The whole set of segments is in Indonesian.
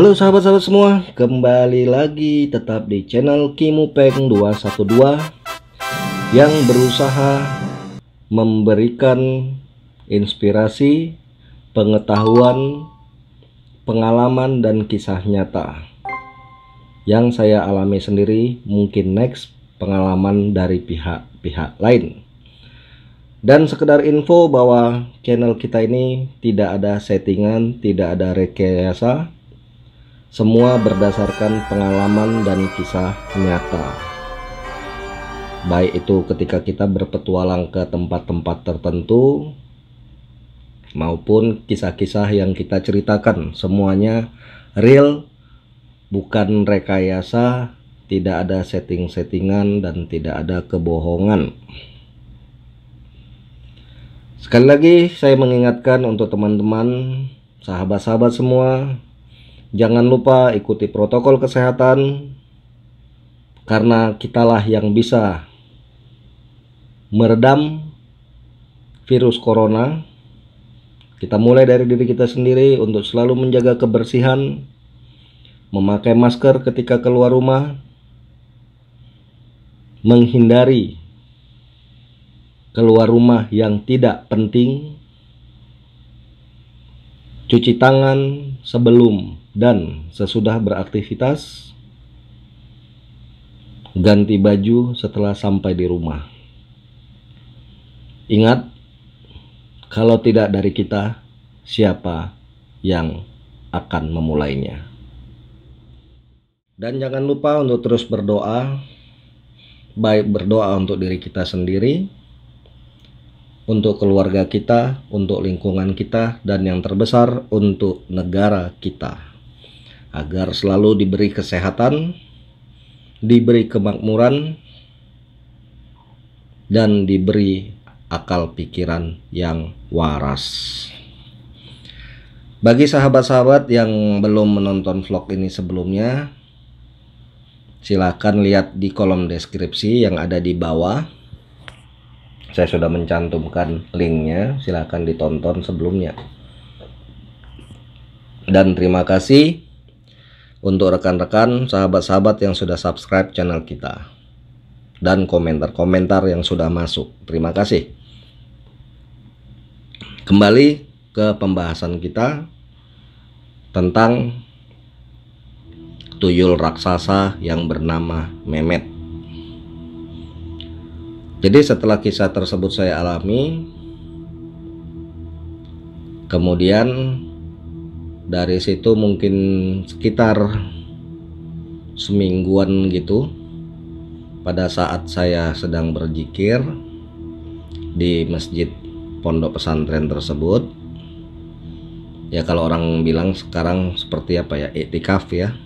Halo sahabat-sahabat semua, kembali lagi tetap di channel Kimupeng 212 yang berusaha memberikan inspirasi, pengetahuan, pengalaman dan kisah nyata yang saya alami sendiri, mungkin next pengalaman dari pihak-pihak lain. Dan sekedar info bahwa channel kita ini tidak ada settingan, tidak ada rekayasa. Semua berdasarkan pengalaman dan kisah nyata. Baik itu ketika kita berpetualang ke tempat-tempat tertentu maupun kisah-kisah yang kita ceritakan, semuanya real, bukan rekayasa, tidak ada setting-settingan dan tidak ada kebohongan. Sekali lagi saya mengingatkan untuk teman-teman, sahabat-sahabat semua, jangan lupa ikuti protokol kesehatan, karena kitalah yang bisa meredam virus corona. Kita mulai dari diri kita sendiri untuk selalu menjaga kebersihan, memakai masker ketika keluar rumah, menghindari keluar rumah yang tidak penting, cuci tangan sebelum dan sesudah beraktivitas, ganti baju setelah sampai di rumah. Ingat, kalau tidak dari kita, siapa yang akan memulainya? Dan jangan lupa untuk terus berdoa, baik berdoa untuk diri kita sendiri, untuk keluarga kita, untuk lingkungan kita, dan yang terbesar untuk negara kita, agar selalu diberi kesehatan, diberi kemakmuran, dan diberi akal pikiran yang waras. Bagi sahabat-sahabat yang belum menonton vlog ini sebelumnya, silakan lihat di kolom deskripsi yang ada di bawah. Saya sudah mencantumkan linknya, silakan ditonton sebelumnya. Dan terima kasih untuk rekan-rekan, sahabat-sahabat yang sudah subscribe channel kita, dan komentar-komentar yang sudah masuk. Terima kasih. Kembali ke pembahasan kita tentang tuyul raksasa yang bernama Memet. Jadi setelah kisah tersebut saya alami, kemudian dari situ mungkin sekitar semingguan gitu, pada saat saya sedang berzikir di masjid pondok pesantren tersebut, ya kalau orang bilang sekarang seperti apa ya, iktikaf ya,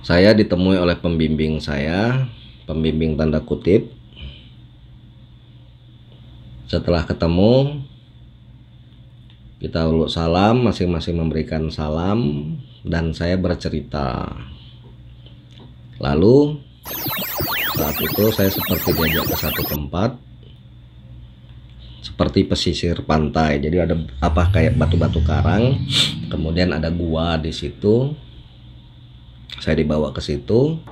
saya ditemui oleh pembimbing saya, pembimbing tanda kutip. Setelah ketemu, kita uluk salam, masing-masing memberikan salam, dan saya bercerita. Lalu saat itu saya seperti diajak ke satu tempat, seperti pesisir pantai. Jadi ada apa, kayak batu-batu karang, kemudian ada gua di situ. Saya dibawa ke situ.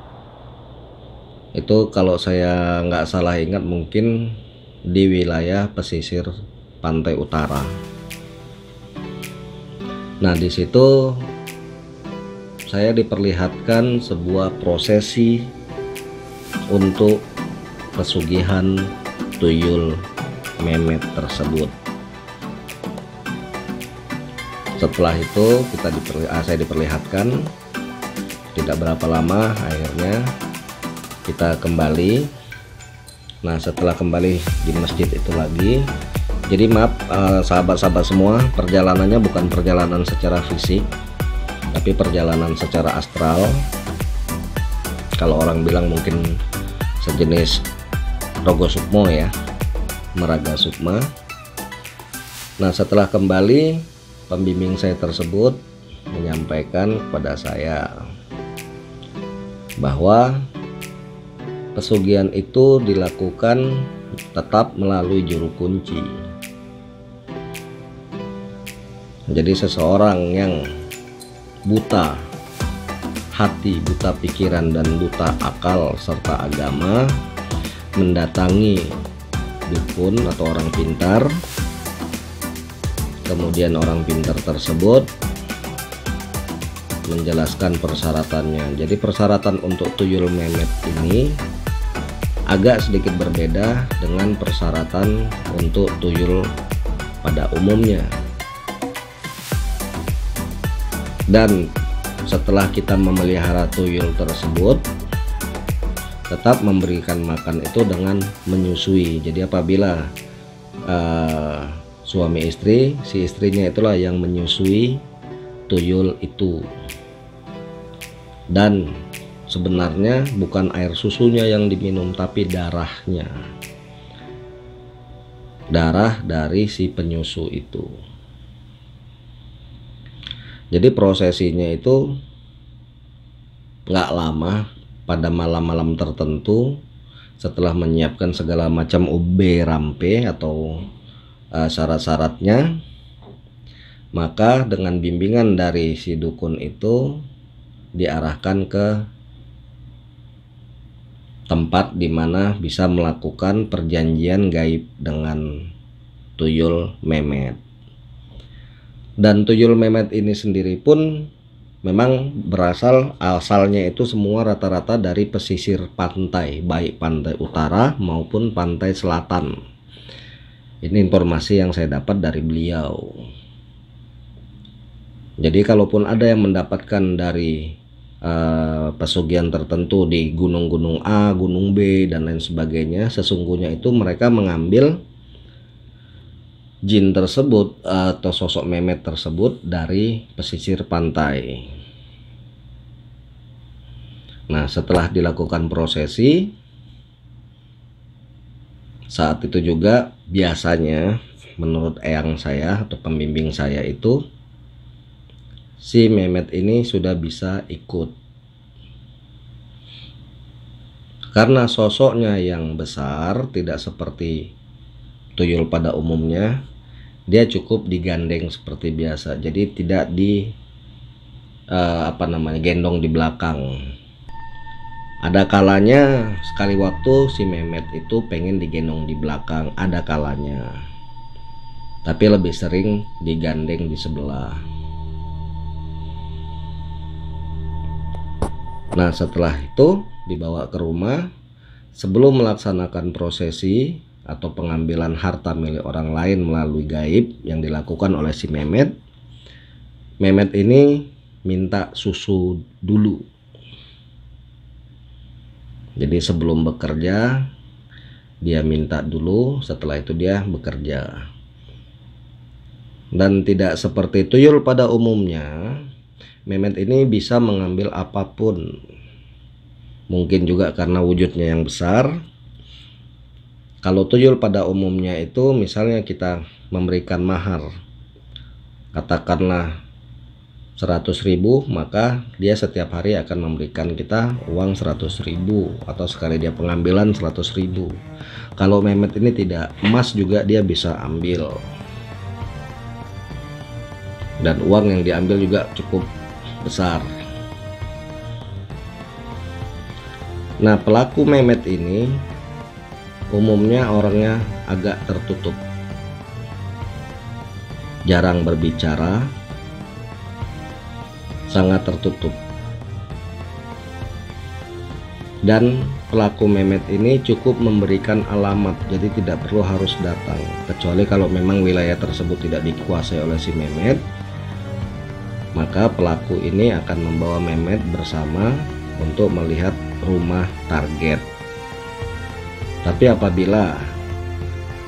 Itu kalau saya nggak salah ingat mungkin di wilayah pesisir pantai utara. Nah, di situ saya diperlihatkan sebuah prosesi untuk pesugihan tuyul Memet tersebut. Setelah itu saya diperlihatkan, tidak berapa lama akhirnya kita kembali. Nah, setelah kembali di masjid itu lagi, jadi maaf sahabat-sahabat semua, perjalanannya bukan perjalanan secara fisik, tapi perjalanan secara astral. Kalau orang bilang mungkin sejenis rogo sukmo ya, meraga sukma. Nah, setelah kembali, pembimbing saya tersebut menyampaikan kepada saya bahwa pesugihan itu dilakukan tetap melalui juru kunci. Jadi seseorang yang buta hati, buta pikiran, dan buta akal serta agama mendatangi dukun atau orang pintar. Kemudian orang pintar tersebut menjelaskan persyaratannya. Jadi persyaratan untuk tuyul memet ini agak sedikit berbeda dengan persyaratan untuk tuyul pada umumnya. Dan setelah kita memelihara tuyul tersebut, tetap memberikan makan itu dengan menyusui. Jadi apabila suami istri, si istrinya itulah yang menyusui tuyul itu. Dan sebenarnya bukan air susunya yang diminum, tapi darahnya, darah dari si penyusu itu. Jadi prosesinya itu nggak lama. Pada malam-malam tertentu, setelah menyiapkan segala macam ube rampe atau syarat-syaratnya, maka dengan bimbingan dari si dukun itu diarahkan ke tempat di mana bisa melakukan perjanjian gaib dengan tuyul memet. Dan tuyul memet ini sendiri pun memang asalnya itu semua rata-rata dari pesisir pantai, baik pantai utara maupun pantai selatan. Ini informasi yang saya dapat dari beliau. Jadi kalaupun ada yang mendapatkan dari pesugihan tertentu di gunung-gunung A, gunung B, dan lain sebagainya, sesungguhnya itu mereka mengambil jin tersebut atau sosok memet tersebut dari pesisir pantai. Nah, setelah dilakukan prosesi, saat itu juga biasanya menurut eyang saya atau pembimbing saya itu, si memet ini sudah bisa ikut. Karena sosoknya yang besar, tidak seperti tuyul pada umumnya, dia cukup digandeng seperti biasa. Jadi tidak gendong di belakang. Ada kalanya sekali waktu si memet itu pengen digendong di belakang, ada kalanya. Tapi lebih sering digandeng di sebelah. Nah, setelah itu dibawa ke rumah. Sebelum melaksanakan prosesi atau pengambilan harta milik orang lain melalui gaib yang dilakukan oleh si memet, memet ini minta susu dulu. Jadi sebelum bekerja dia minta dulu, setelah itu dia bekerja. Dan tidak seperti tuyul pada umumnya, memet ini bisa mengambil apapun. Mungkin juga karena wujudnya yang besar. Kalau tuyul pada umumnya itu misalnya kita memberikan mahar, katakanlah 100.000, maka dia setiap hari akan memberikan kita uang 100.000, atau sekali dia pengambilan 100.000. Kalau memet ini tidak, emas juga dia bisa ambil. Dan uang yang diambil juga cukup besar. Nah, pelaku memet ini umumnya orangnya agak tertutup, jarang berbicara, sangat tertutup. Dan pelaku memet ini cukup memberikan alamat, jadi tidak perlu harus datang, kecuali kalau memang wilayah tersebut tidak dikuasai oleh si memet, maka pelaku ini akan membawa memet bersama untuk melihat rumah target. Tapi apabila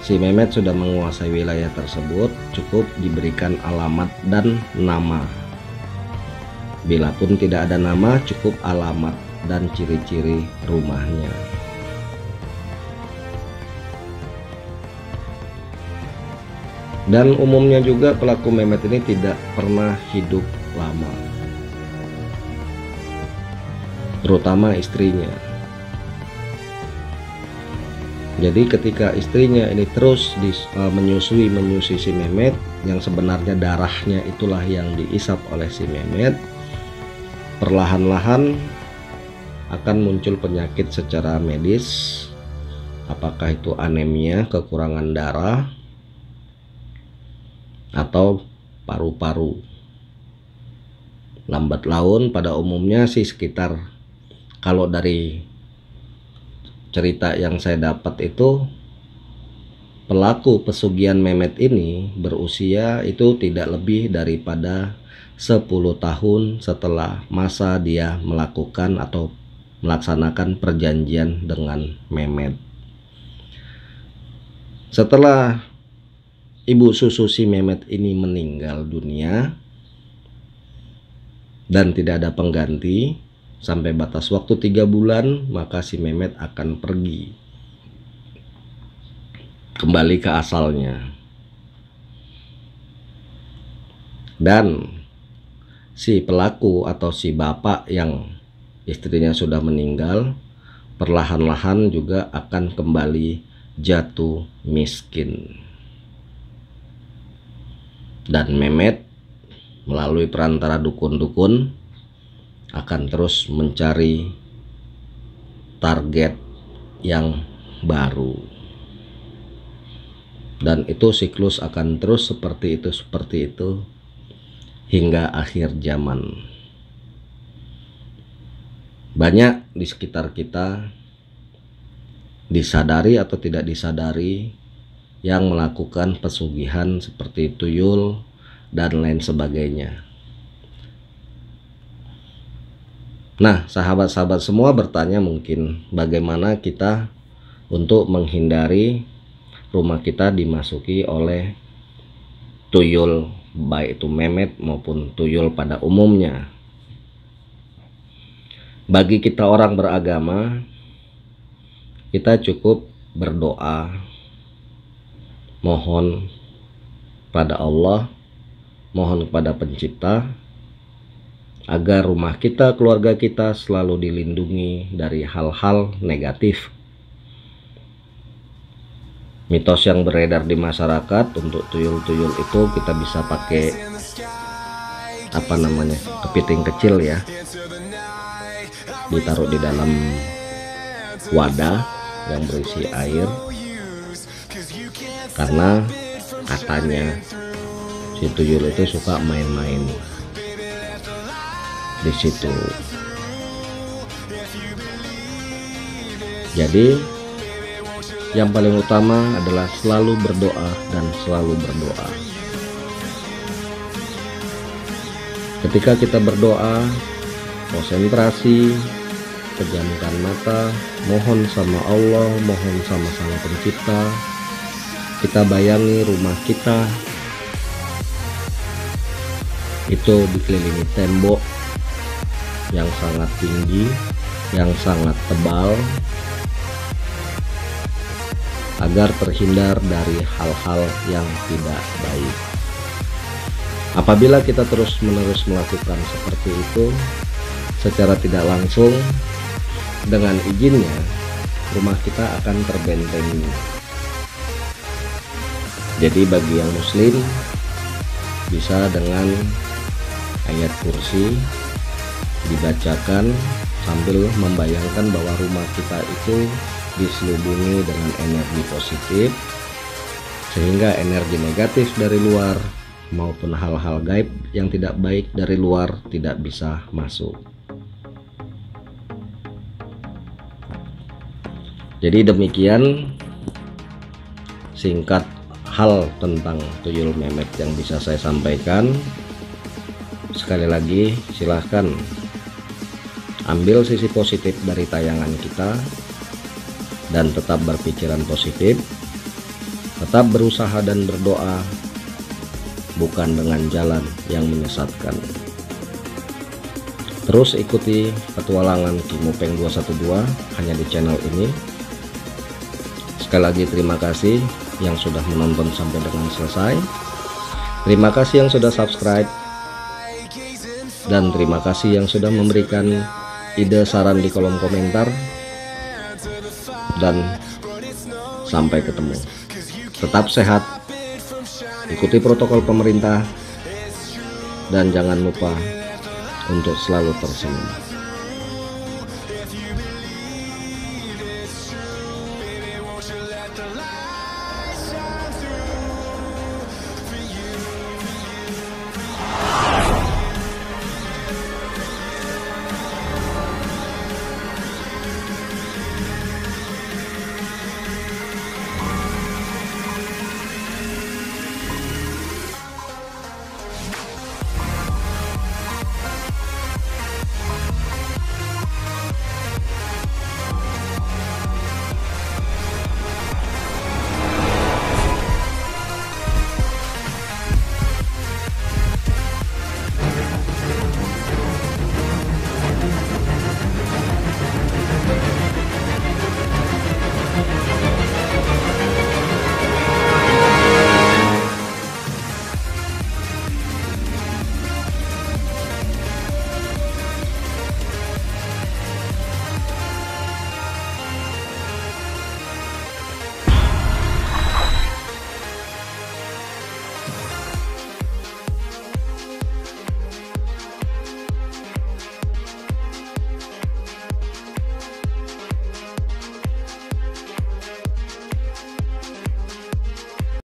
si memet sudah menguasai wilayah tersebut, cukup diberikan alamat dan nama. Bila pun tidak ada nama, cukup alamat dan ciri-ciri rumahnya. Dan umumnya juga pelaku memet ini tidak pernah hidup lama, terutama istrinya. Jadi ketika istrinya ini terus menyusui si memet, yang sebenarnya darahnya itulah yang diisap oleh si memet, perlahan-lahan akan muncul penyakit secara medis, apakah itu anemia, kekurangan darah, atau paru-paru. Lambat laun pada umumnya sih sekitar, kalau dari cerita yang saya dapat itu, pelaku pesugihan memet ini berusia itu tidak lebih daripada 10 tahun setelah masa dia melakukan atau melaksanakan perjanjian dengan memet. Setelah ibu susu si memet ini meninggal dunia dan tidak ada pengganti sampai batas waktu 3 bulan, maka si memet akan pergi kembali ke asalnya. Dan si pelaku atau si bapak yang istrinya sudah meninggal perlahan-lahan juga akan kembali jatuh miskin. Dan memet melalui perantara dukun-dukun akan terus mencari target yang baru. Dan itu siklus akan terus seperti itu hingga akhir zaman. Banyak di sekitar kita, disadari atau tidak disadari, yang melakukan pesugihan seperti tuyul dan lain sebagainya. Nah, sahabat-sahabat semua bertanya mungkin bagaimana kita untuk menghindari rumah kita dimasuki oleh tuyul, baik itu memet maupun tuyul pada umumnya. Bagi kita orang beragama, kita cukup berdoa, mohon pada Allah, mohon kepada Pencipta, agar rumah kita, keluarga kita selalu dilindungi dari hal-hal negatif. Mitos yang beredar di masyarakat untuk tuyul-tuyul itu kita bisa pakai kepiting kecil ya, ditaruh di dalam wadah yang berisi air, karena katanya si tuyul itu suka main-main di situ. Jadi yang paling utama adalah selalu berdoa dan selalu berdoa. Ketika kita berdoa, konsentrasi, pejamkan mata, mohon sama Allah, mohon sama Sang Pencipta. Kita bayangi rumah kita itu dikelilingi tembok yang sangat tinggi, yang sangat tebal, agar terhindar dari hal-hal yang tidak baik. Apabila kita terus-menerus melakukan seperti itu, secara tidak langsung, dengan izinnya, rumah kita akan terbentengi. Jadi bagi yang muslim, bisa dengan ayat kursi dibacakan sambil membayangkan bahwa rumah kita itu diselubungi dengan energi positif, sehingga energi negatif dari luar maupun hal-hal gaib yang tidak baik dari luar tidak bisa masuk. Jadi demikian singkat hal tentang tuyul memet yang bisa saya sampaikan. Sekali lagi silahkan ambil sisi positif dari tayangan kita dan tetap berpikiran positif, tetap berusaha dan berdoa, bukan dengan jalan yang menyesatkan. Terus ikuti petualangan Ki Mupeng 212 hanya di channel ini. Sekali lagi terima kasih yang sudah menonton sampai dengan selesai. Terima kasih yang sudah subscribe, dan terima kasih yang sudah memberikan ide saran di kolom komentar. Dan sampai ketemu. Tetap sehat, ikuti protokol pemerintah, dan jangan lupa untuk selalu tersenyum.